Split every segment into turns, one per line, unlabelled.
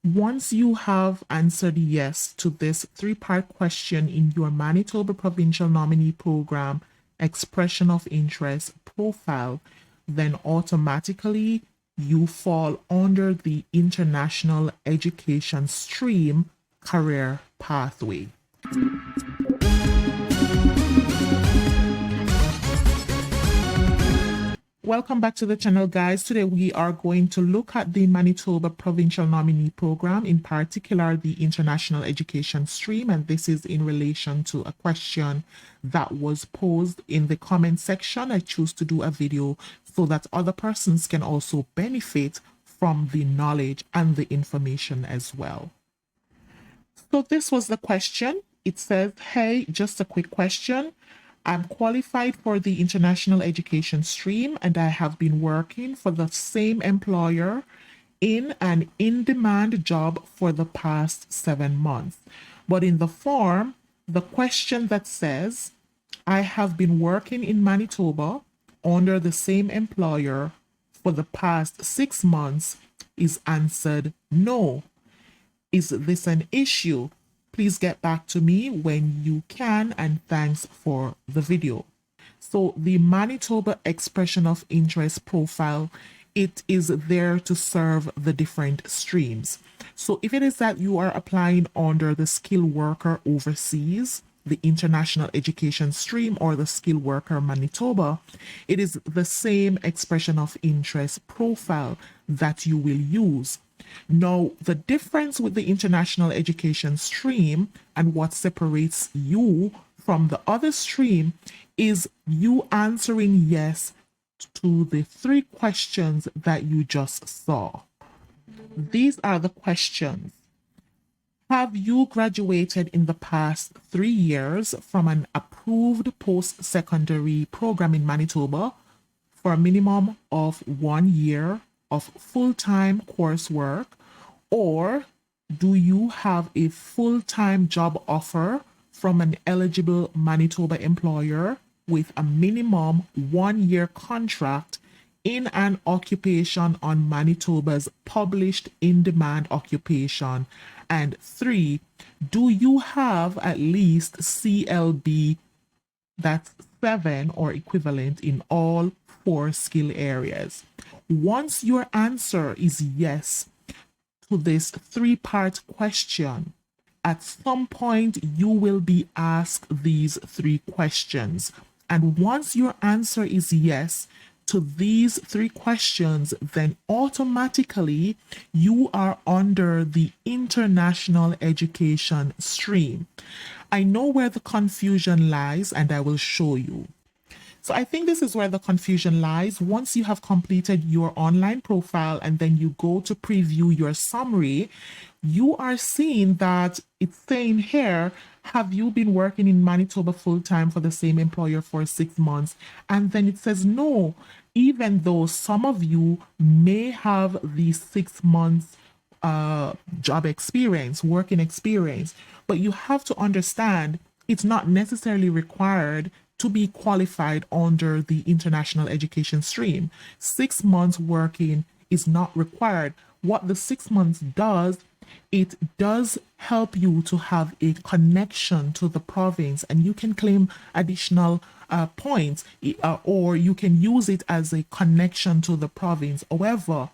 Once you have answered yes to this three-part question in your Manitoba Provincial Nominee Program Expression of Interest profile, then automatically you fall under the International Education Stream career pathway. Welcome back to the channel, guys. Today we are going to look at the Manitoba Provincial Nominee Program, in particular the International Education Stream, and this is in relation to a question that was posed in the comment section. I choose to do a video so that other persons can also benefit from the knowledge and the information as well. So this was the question. It says, hey, just a quick question. I'm qualified for the international education stream and I have been working for the same employer in an in-demand job for the past 7 months. But in the form, the question that says, I have been working in Manitoba under the same employer for the past 6 months is answered no. Is this an issue? Please get back to me when you can, and thanks for the video. So the Manitoba Expression of Interest profile, it is there to serve the different streams. So if it is that you are applying under the skilled worker overseas, the international education stream, or the skilled worker Manitoba, it is the same expression of interest profile that you will use. Now, the difference with the international education stream and what separates you from the other stream is you answering yes to the 3 questions that you just saw. These are the questions. Have you graduated in the past 3 years from an approved post-secondary program in Manitoba for a minimum of 1 year of full-time coursework, or do you have a full-time job offer from an eligible Manitoba employer with a minimum 1-year contract in an occupation on Manitoba's published in-demand occupation? And 3, do you have at least CLB that's 7 or equivalent in all 4 skill areas? Once your answer is yes to this 3-part question, at some point you will be asked these 3 questions. And once your answer is yes to these 3 questions, then automatically you are under the international education stream. I know where the confusion lies, and I will show you. So I think this is where the confusion lies. Once you have completed your online profile and then you go to preview your summary, you are seeing that it's saying here, have you been working in Manitoba full-time for the same employer for 6 months? And then it says no, even though some of you may have the 6 months job experience, working experience, but you have to understand it's not necessarily required to be qualified under the international education stream. 6 months working is not required. What the 6 months does, it does help you to have a connection to the province, and you can claim additional points, or you can use it as a connection to the province. However,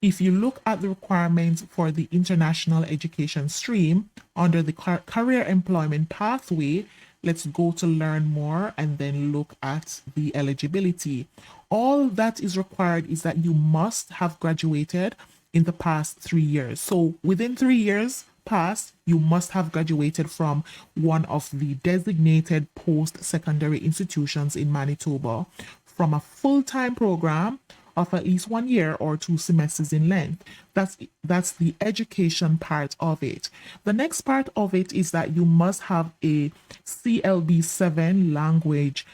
if you look at the requirements for the international education stream under the career employment pathway, let's go to learn more and then look at the eligibility. All that is required is that you must have graduated in the past 3 years. So within 3 years past, you must have graduated from one of the designated post-secondary institutions in Manitoba from a full-time program of at least 1 year or 2 semesters in length. That's the education part of it. The next part of it is that you must have a CLB 7 language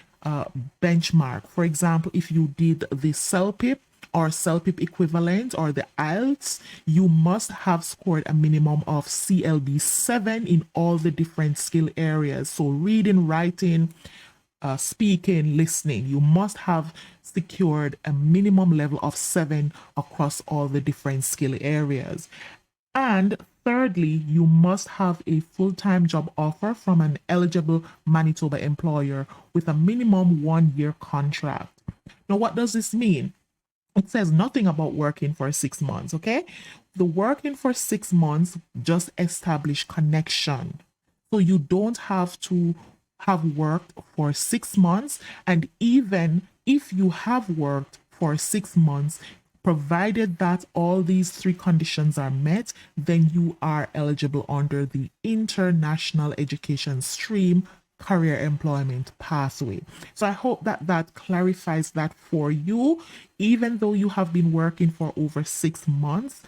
benchmark. For example, if you did the CELPIP or CELPIP equivalent or the IELTS, you must have scored a minimum of CLB 7 in all the different skill areas. So reading, writing, speaking, listening, you must have secured a minimum level of 7 across all the different skill areas. And thirdly, you must have a full-time job offer from an eligible Manitoba employer with a minimum 1-year contract. Now, what does this mean? It says nothing about working for 6 months, okay? The working for 6 months just establish connection. So you don't have to have worked for 6 months. And even if you have worked for 6 months, provided that all these three conditions are met, then you are eligible under the international education stream career employment pathway. So I hope that that clarifies that for you. Even though you have been working for over 6 months,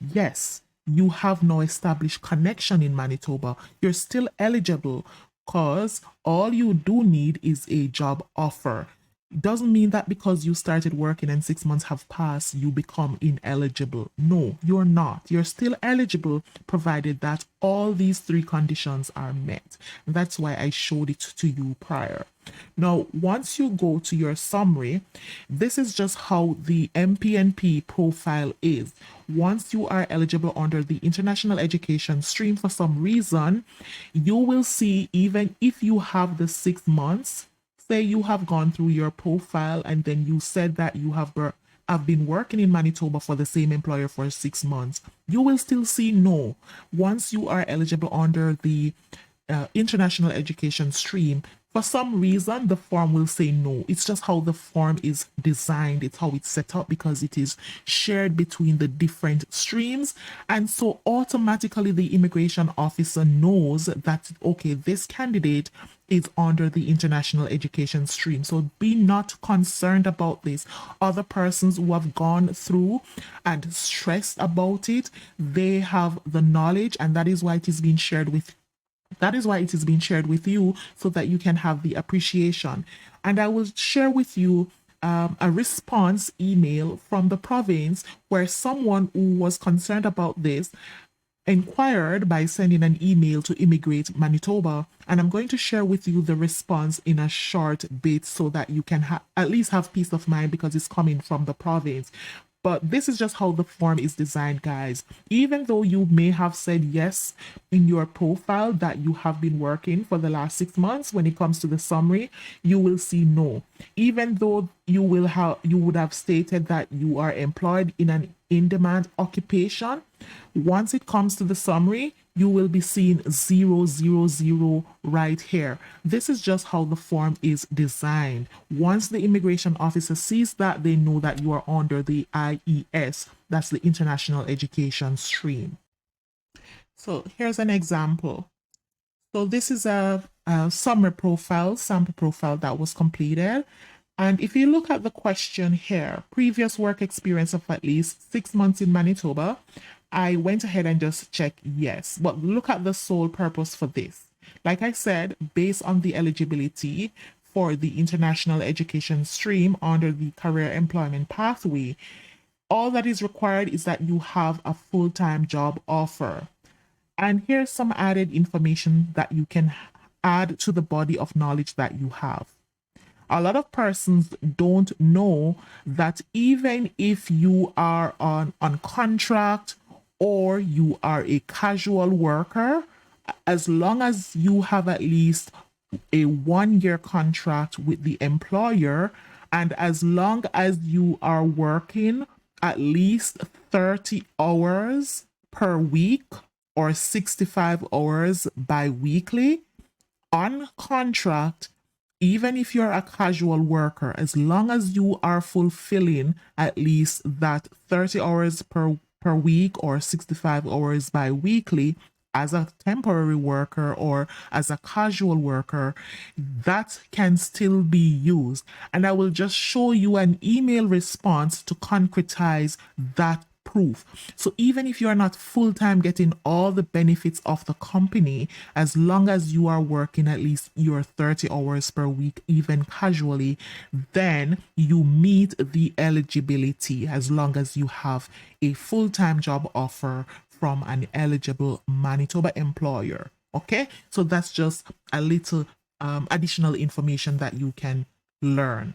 yes, you have no established connection in Manitoba. You're still eligible because all you do need is a job offer. It doesn't mean that because you started working and 6 months have passed, you become ineligible. No, you're not. You're still eligible provided that all these three conditions are met. That's why I showed it to you prior. Now, once you go to your summary, this is just how the MPNP profile is. Once you are eligible under the international education stream for some reason, you will see, even if you have the 6 months, say you have gone through your profile and then you said that you have been working in Manitoba for the same employer for 6 months, you will still see no. Once you are eligible under the international education stream, for some reason the form will say no. It's just how the form is designed, it's how it's set up, because it is shared between the different streams. And so automatically the immigration officer knows that, okay, this candidate is under the international education stream. So be not concerned about this. Other persons who have gone through and stressed about it, they have the knowledge, and that is why it is being shared with you, so that you can have the appreciation. And I will share with you a response email from the province where someone who was concerned about this inquired by sending an email to Immigrate Manitoba. And I'm going to share with you the response in a short bit so that you can at least have peace of mind, because it's coming from the province. But this is just how the form is designed, guys. Even though you may have said yes in your profile that you have been working for the last 6 months, when it comes to the summary, you will see no. Even though you would have stated that you are employed in an in-demand occupation, once it comes to the summary, you will be seeing 000 right here. This is just how the form is designed. Once the immigration officer sees that, they know that you are under the IES, that's the international education stream. So here's an example. So this is a sample profile that was completed. And if you look at the question here, previous work experience of at least 6 months in Manitoba, I went ahead and just checked yes. But look at the sole purpose for this. Like I said, based on the eligibility for the international education stream under the career employment pathway, all that is required is that you have a full-time job offer. And here's some added information that you can add to the body of knowledge that you have. A lot of persons don't know that even if you are on contract or you are a casual worker, as long as you have at least a 1-year contract with the employer, and as long as you are working at least 30 hours per week or 65 hours bi-weekly on contract, even if you're a casual worker, as long as you are fulfilling at least that 30 hours per week or 65 hours bi-weekly as a temporary worker or as a casual worker, that can still be used. And I will just show you an email response to concretize that proof. So even if you are not full-time getting all the benefits of the company, as long as you are working at least your 30 hours per week, even casually, then you meet the eligibility as long as you have a full-time job offer from an eligible Manitoba employer. Okay, so that's just a little additional information that you can learn.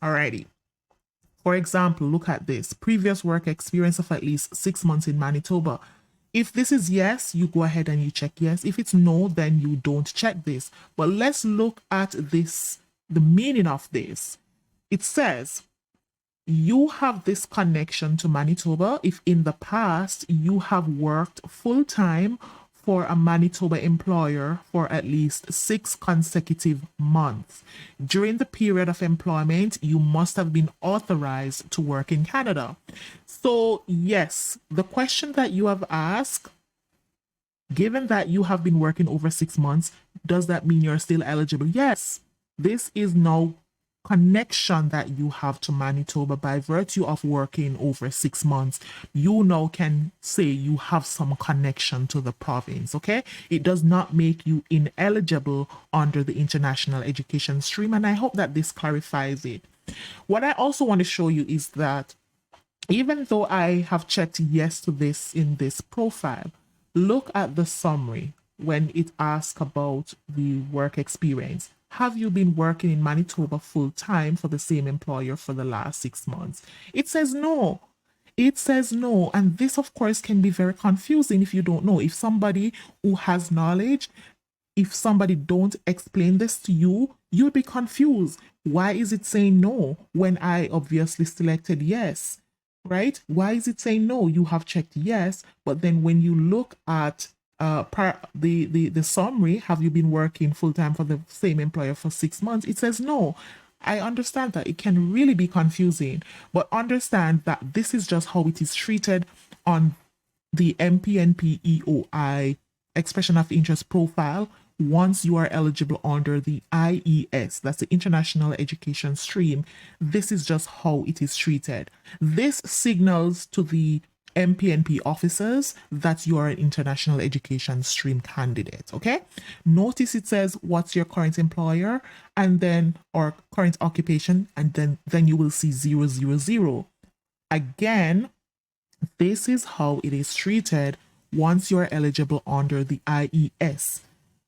Alrighty. For example, look at this. Previous work experience of at least 6 months in Manitoba. If this is yes, you go ahead and you check yes. If it's no, then you don't check this. But let's look at this, the meaning of this. It says, you have this connection to Manitoba if in the past you have worked full-time for a Manitoba employer for at least 6 consecutive months. During the period of employment, you must have been authorized to work in Canada. So, yes, the question that you have asked, given that you have been working over 6 months, does that mean you're still eligible? Yes. This is now connection that you have to Manitoba by virtue of working over 6 months. You now can say you have some connection to the province, okay? It does not make you ineligible under the international education stream, and I hope that this clarifies it. What I also want to show you is that even though I have checked yes to this in this profile, look at the summary when it asks about the work experience. Have you been working in Manitoba full time for the same employer for the last 6 months? It says no. It says no. And this, of course, can be very confusing if you don't know. If somebody who has knowledge, if somebody don't explain this to you, you'll be confused. Why is it saying no when I obviously selected yes? Right? Why is it saying no? You have checked yes, but then when you look at the summary, have you been working full time for the same employer for 6 months? It says no. I understand that it can really be confusing, but understand that this is just how it is treated on the MPNP EOI expression of interest profile once you are eligible under the IES, that's the international education stream. This is just how it is treated. This signals to the MPNP officers that you are an international education stream candidate. Okay, notice it says what's your current employer and then or current occupation, and then you will see 000. Again, this is how it is treated once you're eligible under the IES.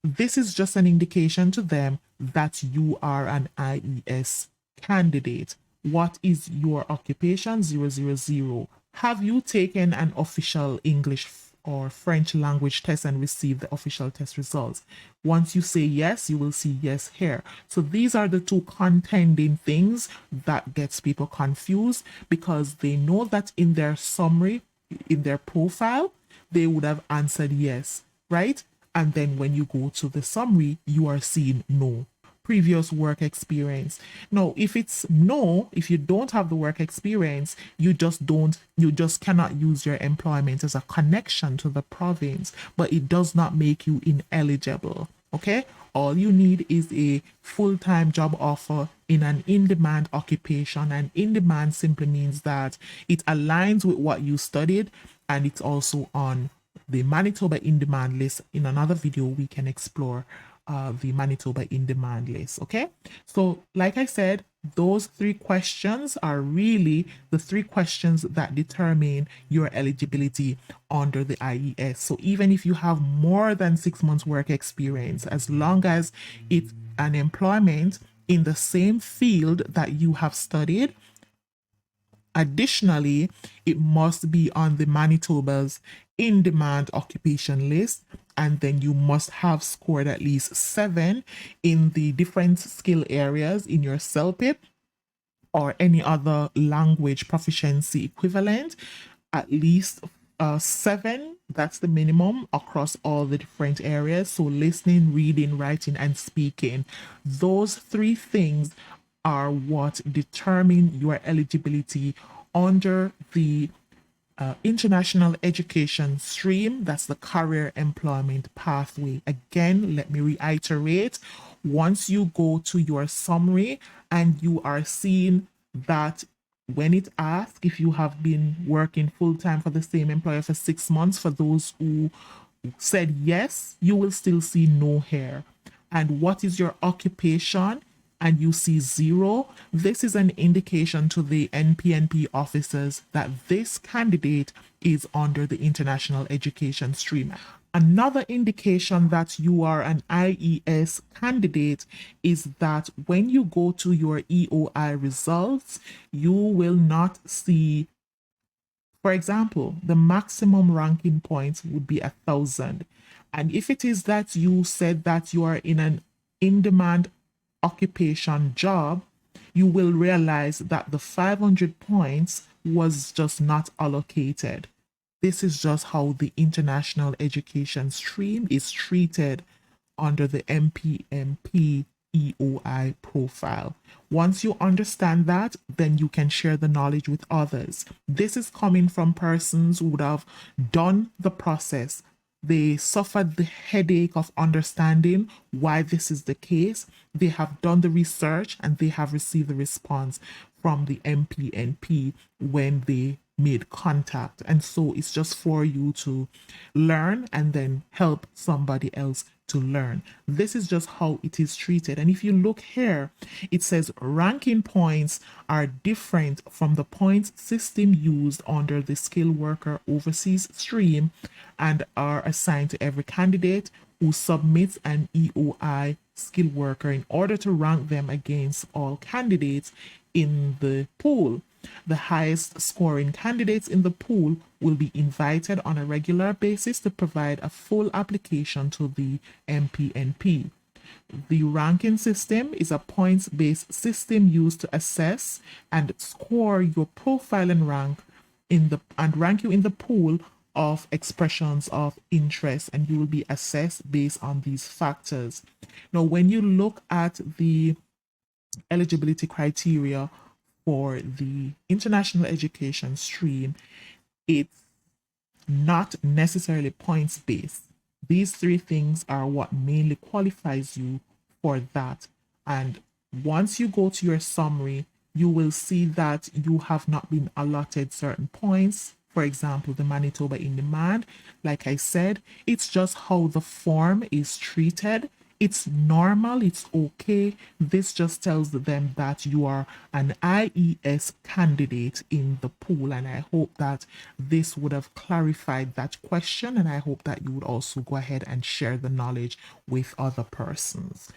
This is just an indication to them that you are an IES candidate. What is your occupation? 000. Have you taken an official English or French language test and received the official test results? Once you say yes, you will see yes here. So these are the two contending things that gets people confused, because they know that in their summary, in their profile, they would have answered yes, right? And then when you go to the summary, you are seeing no. Previous work experience. Now, if it's no, if you don't have the work experience, you just cannot use your employment as a connection to the province, but it does not make you ineligible. Okay? All you need is a full-time job offer in an in-demand occupation, and in-demand simply means that it aligns with what you studied, and it's also on the Manitoba in-demand list. In another video, we can explore the Manitoba in-demand list. Okay, so like I said, those 3 questions are really the 3 questions that determine your eligibility under the IES. So even if you have more than 6 months work experience, as long as it's an employment in the same field that you have studied, additionally, it must be on the Manitoba's in-demand occupation list, and then you must have scored at least 7 in the different skill areas in your CELPIP or any other language proficiency equivalent, at least 7, that's the minimum across all the different areas. So listening, reading, writing, and speaking. Those 3 things are what determine your eligibility under the international education stream. That's the career employment pathway. Again, let me reiterate, once you go to your summary and you are seeing that when it asks if you have been working full-time for the same employer for 6 months, for those who said yes, you will still see no here. And what is your occupation? And you see 0, this is an indication to the MPNP officers that this candidate is under the international education stream. Another indication that you are an IES candidate is that when you go to your EOI results, you will not see, For example, the maximum ranking points would be 1,000. And if it is that you said that you are in an in-demand occupation job, you will realize that the 500 points was just not allocated. This is just how the international education stream is treated under the MPNP EOI profile. Once you understand that, then you can share the knowledge with others. This is coming from persons who would have done the process. They suffered the headache of understanding why this is the case. They have done the research and they have received the response from the MPNP when they made contact. And so it's just for you to learn and then help somebody else to learn. This is just how it is treated. And if you look here, it says ranking points are different from the points system used under the skilled worker overseas stream and are assigned to every candidate who submits an EOI skilled worker in order to rank them against all candidates in the pool. The highest scoring candidates in the pool will be invited on a regular basis to provide a full application to the MPNP. The ranking system is a points-based system used to assess and score your profile and rank you in the pool of expressions of interest, and you will be assessed based on these factors. Now, when you look at the eligibility criteria for the international education stream, it's not necessarily points based. These three things are what mainly qualifies you for that. And once you go to your summary, you will see that you have not been allotted certain points. For example, the Manitoba in demand, like I said, it's just how the form is treated. It's normal, it's okay. This just tells them that you are an IES candidate in the pool. And I hope that this would have clarified that question. And I hope that you would also go ahead and share the knowledge with other persons.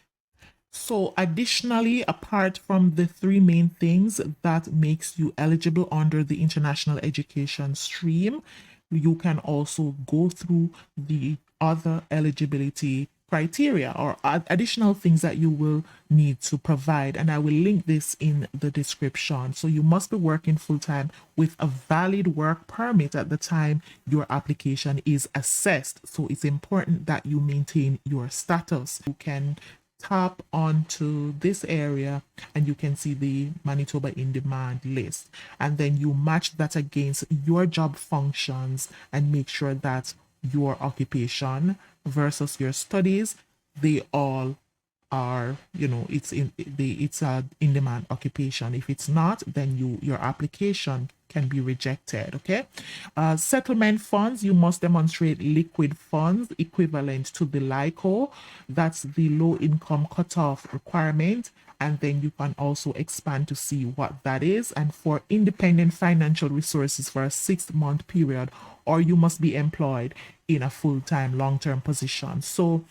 So additionally, apart from the three main things that makes you eligible under the international education stream, you can also go through the other eligibility criteria or additional things that you will need to provide, and I will link this in the description. So you must be working full-time with a valid work permit at the time your application is assessed. So it's important that you maintain your status. You can tap onto this area and you can see the Manitoba in demand list, and then you match that against your job functions and make sure that your occupation versus your studies, they all are, it's a in demand occupation. If it's not, then your application can be rejected. Okay. Settlement funds, you must demonstrate liquid funds equivalent to the LICO. That's the low income cutoff requirement. And then you can also expand to see what that is. And for independent financial resources for a 6-month period, or you must be employed in a full-time long-term position. So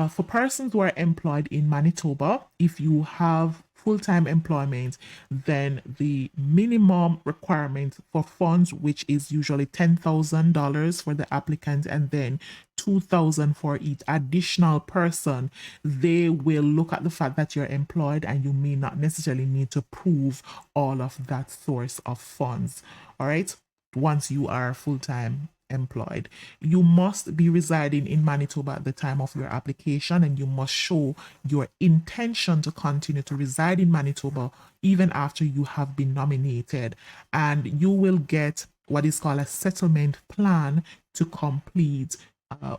for persons who are employed in Manitoba, if you have full-time employment, then the minimum requirement for funds, which is usually $10,000 for the applicant and then $2,000 for each additional person, they will look at the fact that you're employed and you may not necessarily need to prove all of that source of funds. All right. Once you are full-time employed, you must be residing in Manitoba at the time of your application, and you must show your intention to continue to reside in Manitoba even after you have been nominated, and you will get what is called a settlement plan to complete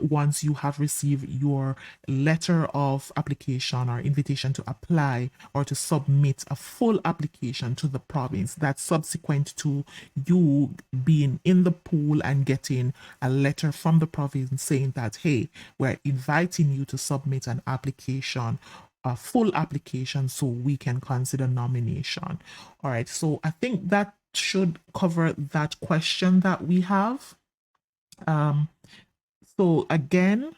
once you have received your letter of application or invitation to apply or to submit a full application to the province. That's subsequent to you being in the pool and getting a letter from the province saying that, hey, we're inviting you to submit an application, a full application, so we can consider nomination. All right, so I think that should cover that question that we have. So again,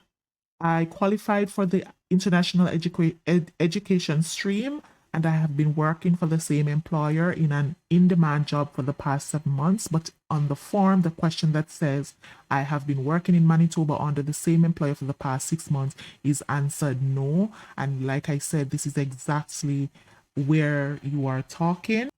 I qualified for the international education stream. and I have been working for the same employer in an in-demand job for the past 7 months. But on the form, the question that says I have been working in Manitoba under the same employer for the past 6 months is answered no. And like I said, this is exactly where you are talking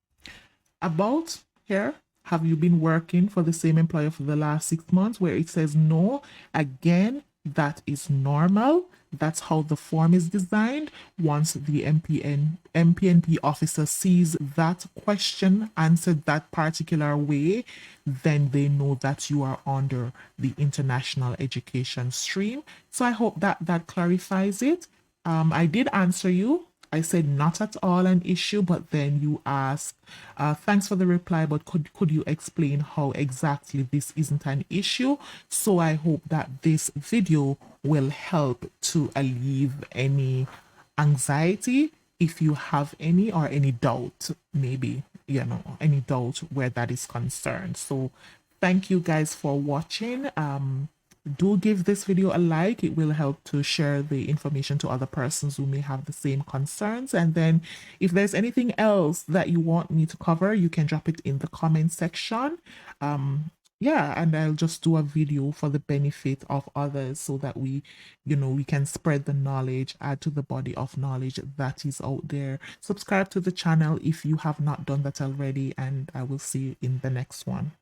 about here. Have you been working for the same employer for the last 6 months? Where it says no, again, that is normal. That's how the form is designed. Once the MPNP officer sees that question answered that particular way, then they know that you are under the international education stream. So I hope that that clarifies it. I did answer you. I said not at all an issue, but then you asked, thanks for the reply, but could you explain how exactly this isn't an issue? So I hope that this video will help to alleviate any anxiety if you have any, or any doubt, maybe, any doubt where that is concerned. So thank you guys for watching. Do give this video a like. It will help to share the information to other persons who may have the same concerns. And then if there's anything else that you want me to cover, you can drop it in the comment section. Yeah, and I'll just do a video for the benefit of others so that we can spread the knowledge, add to the body of knowledge that is out there. Subscribe to the channel if you have not done that already, and I will see you in the next one.